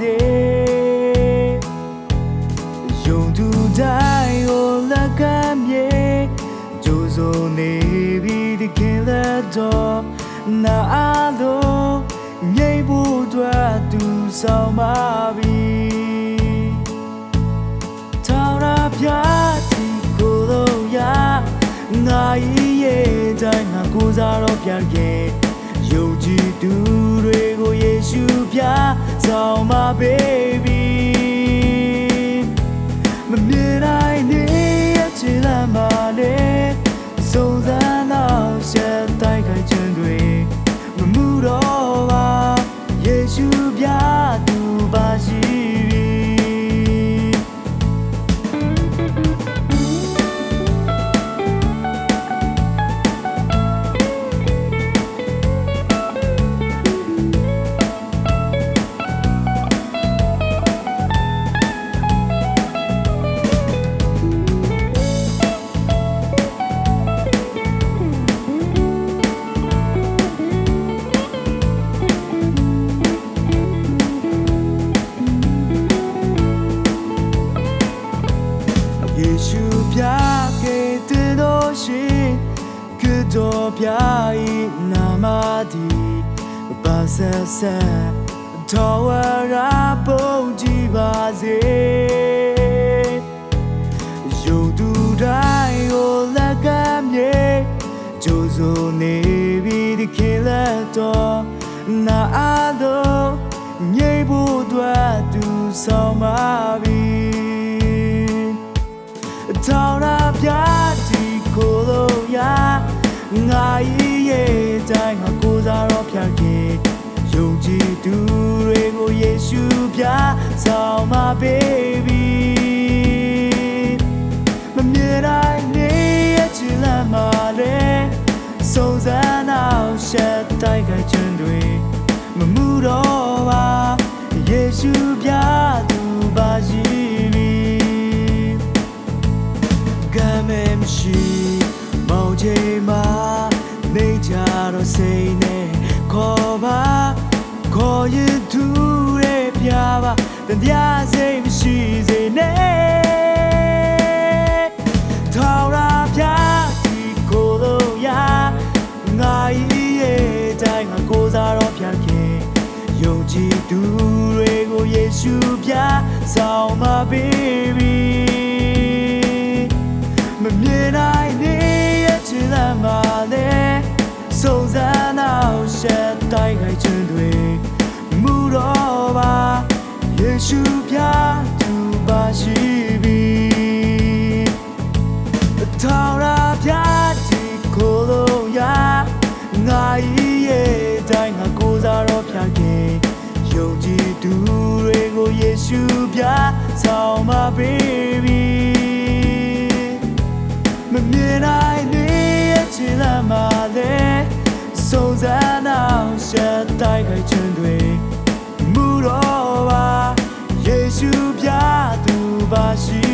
စေယုံသူတိုင်းကိုလက်ကမ်းမြေကြိုးစုံနေပြီးတခင်လက်တော်နာအားလုံးငြိမ်ဖို့အတွက်သူဆောင်ပါပြီထောင်ရပြတီကိုလို့ရငါရဲ့တိုင်းငါကိုစားတော့ပြန်ခဲ့ယုံကြည်သူတွေကိုယေရှုပြဆောင်ပါ baby မမြင်နိုင်နေရဲ့ချစ်လမ်းပါလေစုံစမ်းတော့ရှက်တိုက်ခိုက်ခြင်းတွေမမှုတော့ပါယေရှုပြသူပါရှိယေရှုပြခဲ့တဲ့တော့ရှင်ကတော့ပြ၏နာမဒီပါဆက်ဆက်တော်ဝရပုံကြည်ပါစေယုံသူတိုင်းကိုလက်ကမ်းမြေကြိုးစုံနေပြီးဒီခေတ်လက်တော်နာအားလုံးငြိမ်ဖို့အတွက်သူဆောင်ပါပြီထောင်ရပြတီကိုလို့ရငါရဲ့တိုင်းငါကိုစားတော့ဖြတ်ခဲ့ယုံကြည်သူတွေကိုယေရှုပြဆောင်ပါ baby မမြင်နိုင်နေရဲ့ချစ်လမ်းမှာလေစုံစမ်းအောင်ရှက်တိုက်ခိုက်ခြင်းတွေမမှုတော့ပါယေရှုပြသူပါရှိမရှိမောင်ချိန်မှာနေကြတော့စိတ်နဲ့ခေါ်ပါခေါ်ရင်သူရဲ့ပြပါတရားစိတ်မရှိစေနဲ့ထောင်ရပြတီကိုလို့ရငါရဲ့တိုင်းငါကိုစားတော့ပြန်ခဲ့ယုံကြည်သူတွေကိုယေရှုပြဆောင်ပါ babyမမြင်နိုင်နေရဲ့ချစ်လမ်းမှာလေစုံစမ်းအောင်ရှက်တိုက်ခိုက်ခြင်းတွေမူတော့ပါယေရှုပြသူပါရှိပြီထောင်ရပြတီကိုလို့ရငါရဲ့တိုင်းငါကိုစားတော့ဖြတ်ခဲ့ယုံကြည်သူတွေကိုယေရှုပြဆောင်ပါ babyမမြင်နိုင်နေရဲ့ချစ်လမ်းမှာလေစုံစမ်းအောင်ရှက်တိုက်ခိုက်ခြင်းတွေမူတော့ပါယေရှုပြသူပါရှိ